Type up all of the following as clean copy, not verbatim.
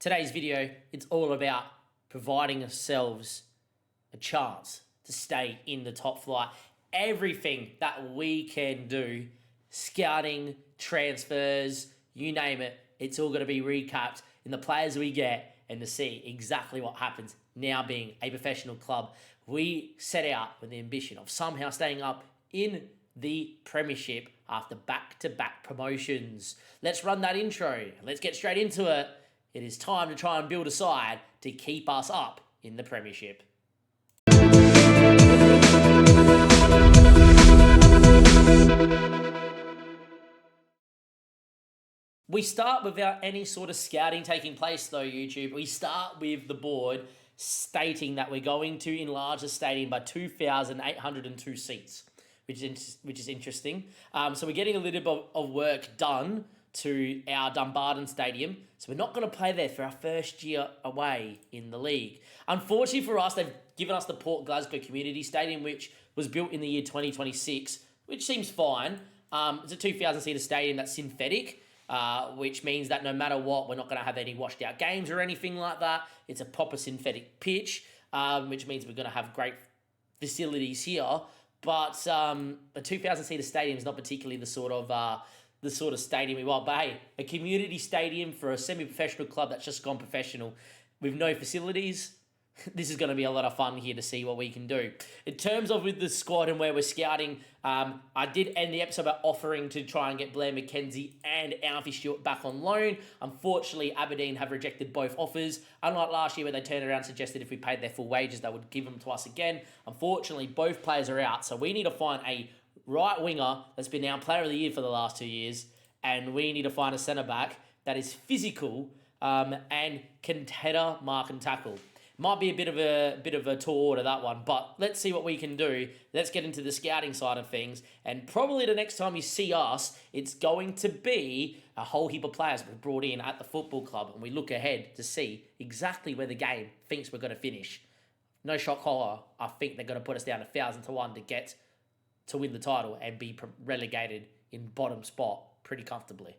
Today's video, it's all about providing ourselves a chance to stay in the top flight. Everything that we can do, scouting, transfers, you name it, it's all going to be recapped in the players we get and to see exactly what happens now being a professional club. We set out with the ambition of somehow staying up in the Premiership after back-to-back promotions. Let's run that intro. Let's get straight into it. It is time to try and build a side to keep us up in the Premiership. We start without any sort of scouting taking place though, YouTube. We start with the board stating that we're going to enlarge the stadium by 2,802 seats, which is interesting. So we're getting a little bit of work done to our Dumbarton stadium. So we're not going to play there for our first year away in the league. Unfortunately for us, they've given us the Port Glasgow Community Stadium, which was built in the year 2026, which seems fine. It's a 2,000-seater stadium that's synthetic, which means that no matter what, we're not going to have any washed-out games or anything like that. It's a proper synthetic pitch, which means we're going to have great facilities here. But a 2,000-seater stadium is not particularly the sort of stadium we want. But hey, a community stadium for a semi-professional club that's just gone professional with no facilities, this is going to be a lot of fun here to see what we can do. In terms of with the squad and where we're scouting, I did end the episode by offering to try and get Blair McKenzie and Alfie Stewart back on loan. Unfortunately, Aberdeen have rejected both offers. Unlike last year where they turned around and suggested if we paid their full wages, they would give them to us again. Unfortunately, both players are out, so we need to find a right winger that's been our player of the year for the last 2 years, and we need to find a centre-back that is physical and can header, mark and tackle. Might be a bit of a tall order, that one, but let's see what we can do. Let's get into the scouting side of things, and probably the next time you see us, it's going to be a whole heap of players we've brought in at the football club, and we look ahead to see exactly where the game thinks we're going to finish. No shock horror, I think they're going to put us down 1,000 to 1 to win the title and be relegated in bottom spot pretty comfortably.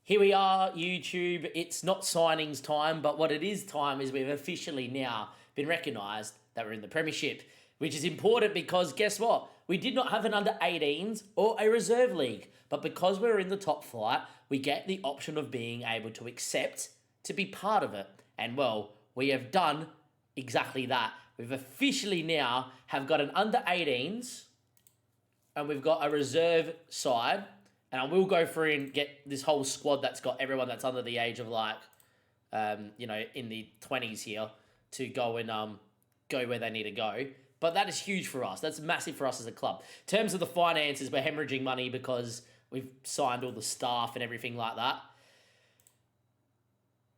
Here we are, YouTube. It's not signings time, but what it is time is we've officially now been recognised that we're in the Premiership, which is important because guess what? We did not have an under-18s or a reserve league, but because we're in the top flight, we get the option of being able to accept to be part of it. And well, we have done exactly that. We've officially now have got an under-18s and we've got a reserve side. And I will go through and get this whole squad that's got everyone that's under the age of in the 20s here to go and go where they need to go. But that is huge for us. That's massive for us as a club. In terms of the finances, we're hemorrhaging money because we've signed all the staff and everything like that.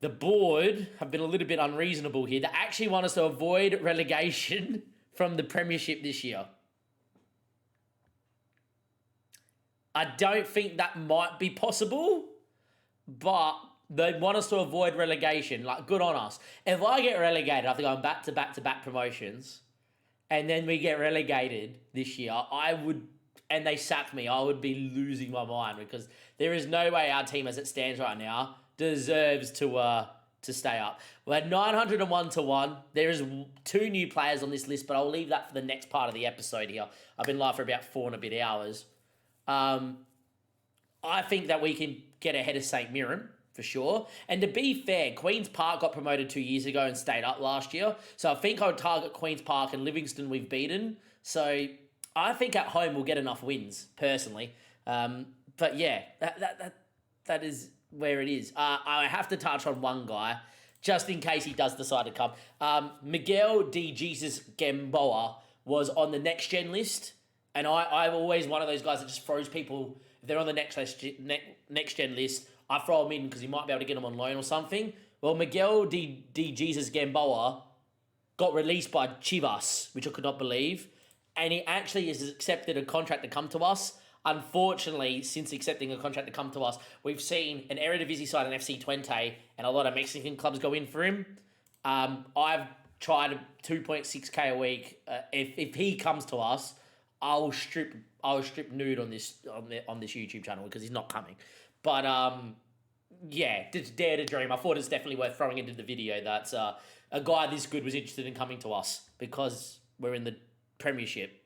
The board have been a little bit unreasonable here. They actually want us to avoid relegation from the Premiership this year. I don't think that might be possible, but they want us to avoid relegation. Like, good on us. If I get relegated after going back-to-back promotions, and then we get relegated this year, and they sack me, I would be losing my mind because there is no way our team as it stands right now deserves to stay up. We're at 901 to 1. There is 2 new players on this list, but I'll leave that for the next part of the episode here. I've been live for about 4 and a bit hours. I think that we can get ahead of St Mirren, for sure. And to be fair, Queen's Park got promoted 2 years ago and stayed up last year. So I think I would target Queen's Park and Livingston we've beaten. So I think at home we'll get enough wins, personally. But yeah, that is where it is. I have to touch on one guy, just in case he does decide to come. Miguel de Jesus Gamboa was on the next-gen list. And I'm always one of those guys that just throws people, if they're on the next-gen list, I throw them in because you might be able to get them on loan or something. Well, Miguel de Jesus Gamboa got released by Chivas, which I could not believe. And he actually has accepted a contract to come to us. Unfortunately, since accepting a contract to come to us, we've seen an Eredivisie side in FC Twente and a lot of Mexican clubs go in for him. I've tried 2.6k a week. If he comes to us, I'll strip nude on this YouTube channel because he's not coming. But Yeah, just dare to dream. I thought it's definitely worth throwing into the video that a guy this good was interested in coming to us because we're in the Premiership.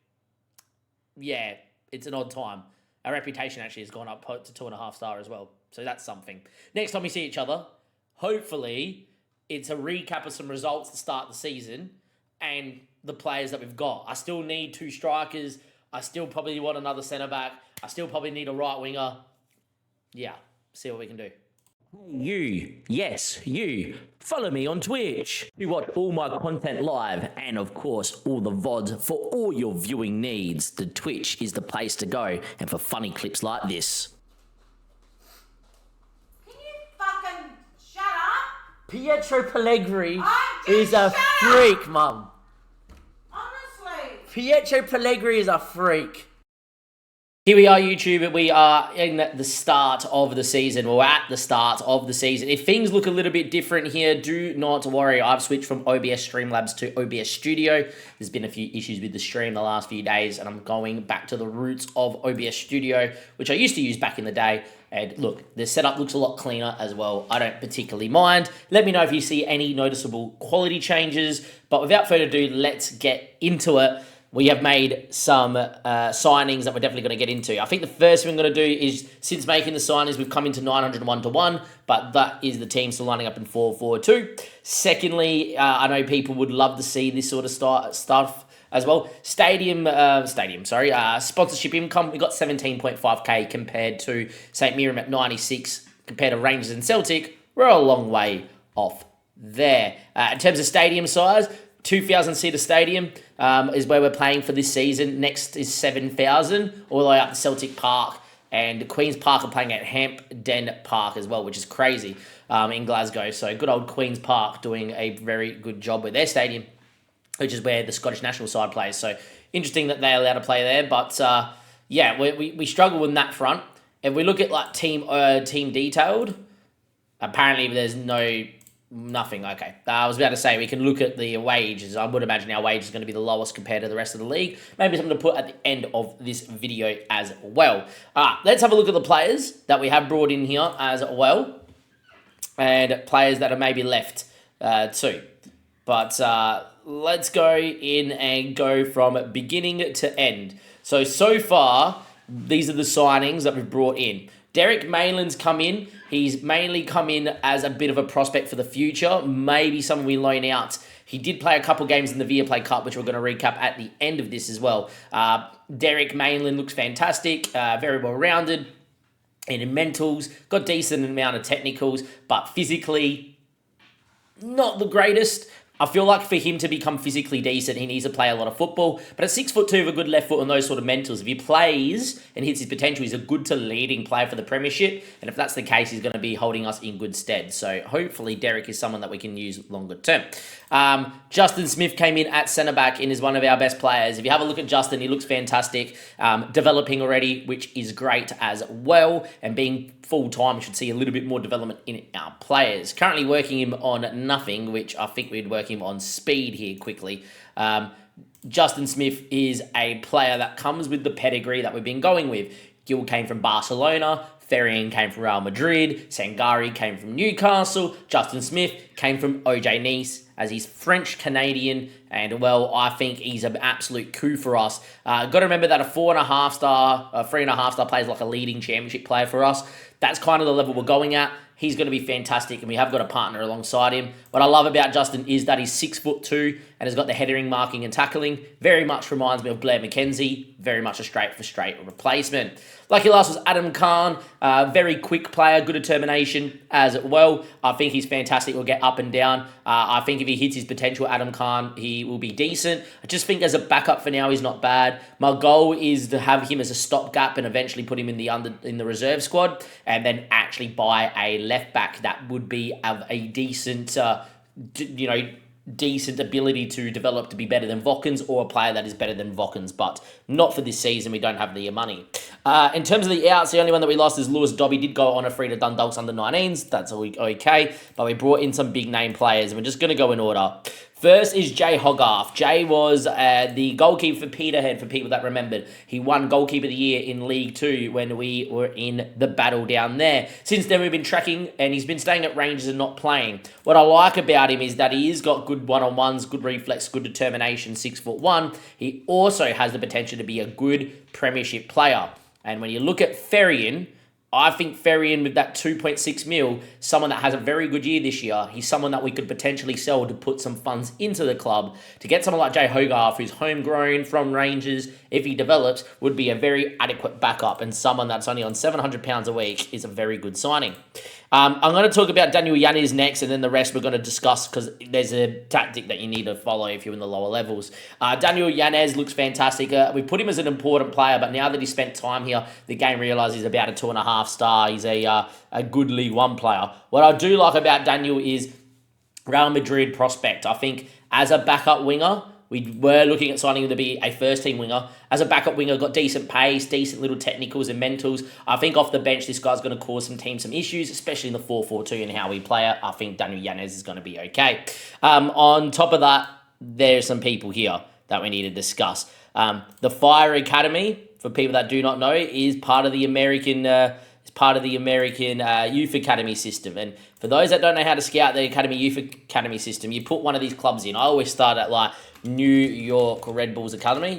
Yeah, it's an odd time. Our reputation actually has gone up to 2.5 star as well. So that's something. Next time we see each other, hopefully it's a recap of some results to start the season and the players that we've got. I still need 2 strikers. I still probably want another centre back. I still probably need a right winger. Yeah, see what we can do. You, yes, you, follow me on Twitch. You watch all my content live and, of course, all the VODs for all your viewing needs. The Twitch is the place to go, and for funny clips like this. Can you fucking shut up? Pietro Pellegrini is a freak, Mum. Honestly. Pietro Pellegrini is a freak. Here we are, YouTube. We are in the start of the season. We're at the start of the season. If things look a little bit different here, do not worry. I've switched from OBS Streamlabs to OBS Studio. There's been a few issues with the stream the last few days, and I'm going back to the roots of OBS Studio, which I used to use back in the day. And look, the setup looks a lot cleaner as well. I don't particularly mind. Let me know if you see any noticeable quality changes. But without further ado, let's get into it. We have made some signings that we're definitely going to get into. I think the first thing we're going to do is, since making the signings, we've come into 901 to 1, but that is the team still lining up in 4-4-2. Secondly, I know people would love to see this sort of stuff as well. Sponsorship income, we got 17.5k compared to St Mirren at 96, compared to Rangers and Celtic. We're a long way off there. In terms of stadium size, 2,000-seater stadium is where we're playing for this season. Next is 7,000, all the way up to Celtic Park. And Queen's Park are playing at Hampden Park as well, which is crazy in Glasgow. So good old Queen's Park doing a very good job with their stadium, which is where the Scottish national side plays. So interesting that they're allowed to play there. But yeah, we struggle on that front. If we look at like team detailed, apparently there's nothing. Okay. I was about to say we can look at the wages. I would imagine our wage is going to be the lowest compared to the rest of the league. Maybe something to put at the end of this video as well. Let's have a look at the players that we have brought in here as well. And players that are maybe left too. But let's go in and go from beginning to end. So far, these are the signings that we've brought in. Derek Mayland's come in. He's mainly come in as a bit of a prospect for the future. Maybe someone we loan out. He did play a couple games in the Viaplay Cup, which we're going to recap at the end of this as well. Derek Mayland looks fantastic, very well-rounded. And in mentals, got decent amount of technicals, but physically, not the greatest. I feel like for him to become physically decent, he needs to play a lot of football. But at 6'2" with a good left foot and those sort of mentals, if he plays and hits his potential, he's a good to leading player for the Premiership. And if that's the case, he's going to be holding us in good stead. So hopefully Derek is someone that we can use longer term. Justin Smith came in at centre-back and is one of our best players. If you have a look at Justin, he looks fantastic. Developing already, which is great as well. And being full-time, we should see a little bit more development in our players. Currently working him on nothing, which I think we'd work him on speed here quickly. Justin Smith is a player that comes with the pedigree that we've been going with. Gil came from Barcelona, Ferrian came from Real Madrid, Sangari came from Newcastle, Justin Smith came from OJ Nice, as he's French-Canadian, and, well, I think he's an absolute coup for us. Got to remember that a 3.5-star player is like a leading championship player for us. That's kind of the level we're going at. He's going to be fantastic, and we have got a partner alongside him. What I love about Justin is that he's 6'2" and has got the headering, marking, and tackling. Very much reminds me of Blair McKenzie. Very much a straight-for-straight replacement. Lucky last was Adam Khan. Very quick player, good determination as well. I think he's fantastic. He'll get up and down. I think if he hits his potential, Adam Khan, he will be decent. I just think as a backup for now, he's not bad. My goal is to have him as a stopgap and eventually put him in the reserve squad, and then actually buy a left back that would be of a decent, decent ability to develop to be better than Vokins or a player that is better than Vokins, but not for this season. We don't have the money. In terms of the outs, the only one that we lost is Lewis Dobby. Did go on a free to Dundalk's under 19s. That's okay, but we brought in some big name players, and we're just going to go in order. First is Jay Hogarth. Jay was the goalkeeper for Peterhead, for people that remembered. He won Goalkeeper of the Year in League 2 when we were in the battle down there. Since then, we've been tracking, and he's been staying at Rangers and not playing. What I like about him is that he has got good one-on-ones, good reflex, good determination, 6'1". He also has the potential to be a good premiership player. And when you look at Ferrian, I think Ferrian with that 2.6 mil, someone that has a very good year this year, he's someone that we could potentially sell to put some funds into the club. To get someone like Jay Hogarth, who's homegrown from Rangers, if he develops, would be a very adequate backup, and someone that's only on £700 a week is a very good signing. I'm going to talk about Daniel Yanez next, and then the rest we're going to discuss because there's a tactic that you need to follow if you're in the lower levels. Daniel Yanez looks fantastic. We put him as an important player, but now that he's spent time here, the game realises he's about a 2.5 star. He's a good League One player. What I do like about Daniel is Real Madrid prospect. I think as a backup winger, we were looking at signing him to be a first-team winger. As a backup winger, got decent pace, decent little technicals and mentals. I think off the bench, this guy's going to cause some teams some issues, especially in the 4-4-2 and how we play it. I think Daniel Yanez is going to be okay. On top of that, there's some people here that we need to discuss. The Fire Academy, for people that do not know, is part of the American Youth Academy system. And for those that don't know how to scout the Youth Academy system, you put one of these clubs in. I always start at like New York Red Bull Academy,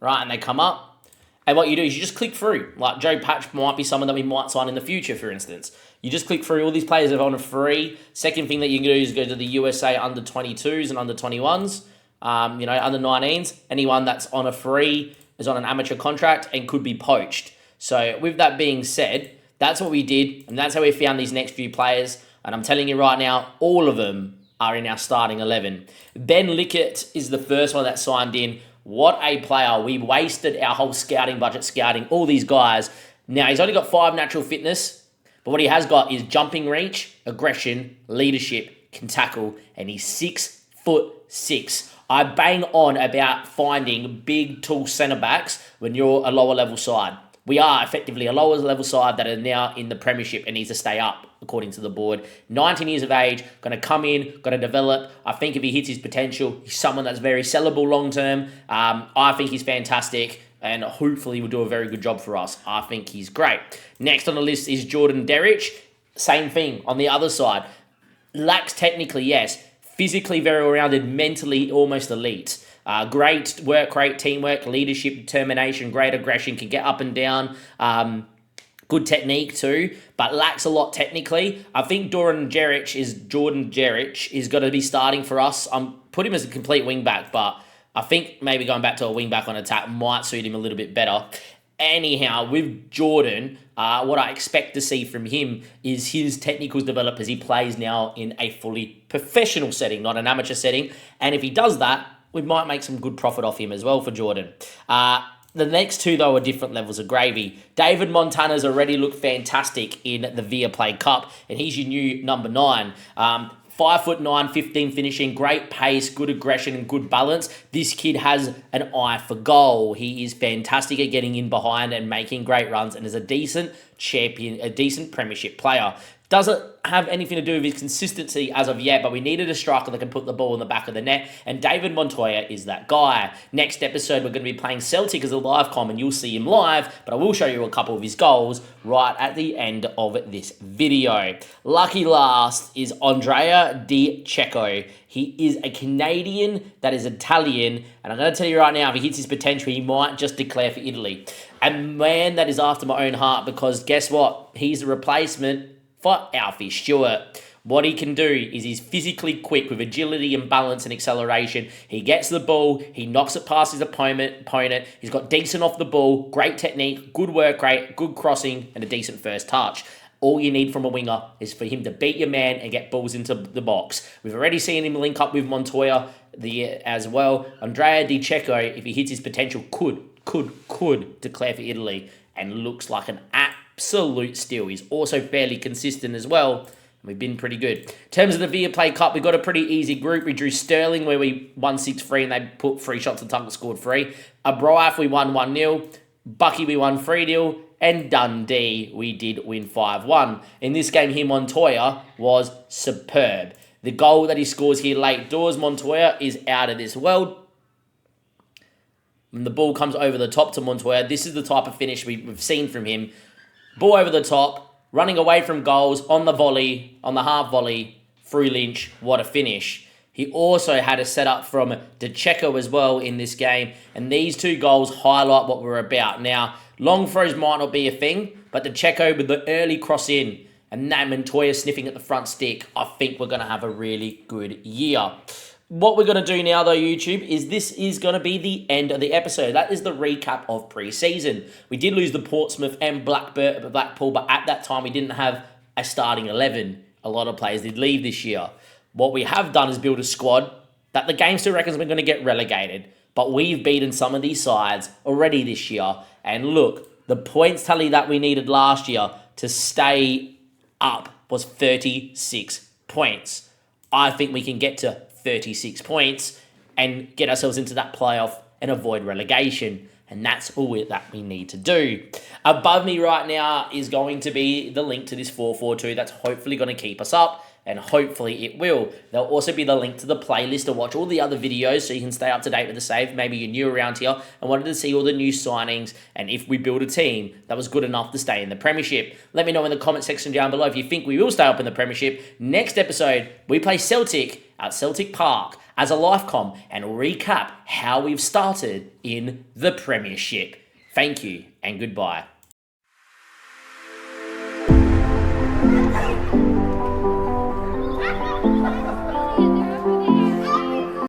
right? And they come up. And what you do is you just click through. Like Joe Patch might be someone that we might sign in the future, for instance. You just click through. All these players are on a free. Second thing that you can do is go to the USA under 22s and under 21s, under 19s. Anyone that's on a free is on an amateur contract and could be poached. So with that being said, that's what we did, and that's how we found these next few players. And I'm telling you right now, all of them are in our starting 11. Ben Lickett is the first one that signed in. What a player. We wasted our whole scouting budget scouting all these guys. Now, he's only got 5 natural fitness, but what he has got is jumping reach, aggression, leadership, can tackle, and he's 6'6". I bang on about finding big, tall centre-backs when you're a lower level side. We are effectively a lower level side that are now in the Premiership and needs to stay up, according to the board. 19 years of age, going to come in, going to develop. I think if he hits his potential, he's someone that's very sellable long term. I think he's fantastic, and hopefully will do a very good job for us. I think he's great. Next on the list is Jordan Derrich. Same thing on the other side. Lacks technically, yes. Physically very well-rounded, mentally almost elite. Great work rate, teamwork, leadership, determination, great aggression, can get up and down. Good technique too, but lacks a lot technically. I think Jordan Derrich is going to be starting for us. I'm put him as a complete wingback, but I think maybe going back to a wingback on attack might suit him a little bit better. Anyhow, with Jordan, what I expect to see from him is his technicals develop as he plays now in a fully professional setting, not an amateur setting. And if he does that, we might make some good profit off him as well for Jordan. The next two, though, are different levels of gravy. David Montana's already looked fantastic in the Viaplay Cup, and he's your new number 9. 5'9", 15 finishing, great pace, good aggression, and good balance. This kid has an eye for goal. He is fantastic at getting in behind and making great runs, and is a decent champion, a decent premiership player. Doesn't have anything to do with his consistency as of yet, but we needed a striker that can put the ball in the back of the net, and David Montoya is that guy. Next episode, we're going to be playing Celtic as a live com, and you'll see him live, but I will show you a couple of his goals right at the end of this video. Lucky last is Andrea Di Cecco. He is a Canadian that is Italian, and I'm going to tell you right now, if he hits his potential, he might just declare for Italy. A man that is after my own heart, because guess what? He's a replacement for Alfie Stewart. What he can do is he's physically quick with agility and balance and acceleration. He gets the ball, he knocks it past his opponent. He's got decent off the ball, great technique, good work rate, good crossing, and a decent first touch. All you need from a winger is for him to beat your man and get balls into the box. We've already seen him link up with Montoya as well. Andrea Di Cecco, if he hits his potential, could declare for Italy, and looks like an absolute steal. He's also fairly consistent as well. We've been pretty good. In terms of the Viaplay Cup, we got a pretty easy group. We drew Stirling, where we won 6-3, and they put 3 shots on target, scored 3. Abraif, we won 1-0. Bucky, we won 3-0. And Dundee, we did win 5-1. In this game here, Montoya was superb. The goal that he scores here late doors, Montoya is out of this world. When the ball comes over the top to Montoya, this is the type of finish we've seen from him. Ball over the top, running away from goals, on the volley, on the half volley, through Lynch. What a finish. He also had a setup from DeCheco as well in this game, and these 2 goals highlight what we're about. Now, long throws might not be a thing, but DeCheco with the early cross in, and that Montoya sniffing at the front stick, I think we're going to have a really good year. What we're going to do now, though, YouTube, is this is going to be the end of the episode. That is the recap of pre-season. We did lose the Portsmouth and Blackpool, but at that time, we didn't have a starting 11. A lot of players did leave this year. What we have done is build a squad that the game still reckons we're going to get relegated, but we've beaten some of these sides already this year. And look, the points tally that we needed last year to stay up was 36 points. I think we can get to 36 points and get ourselves into that playoff and avoid relegation. And that's all that we need to do. Above me right now is going to be the link to this 442 that's hopefully going to keep us up, and hopefully it will. There'll also be the link to the playlist to watch all the other videos so you can stay up to date with the save. Maybe you're new around here and wanted to see all the new signings and if we build a team that was good enough to stay in the Premiership. Let me know in the comment section down below if you think we will stay up in the Premiership. Next episode, we play Celtic at Celtic Park as a Lifecom and recap how we've started in the Premiership. Thank you and goodbye.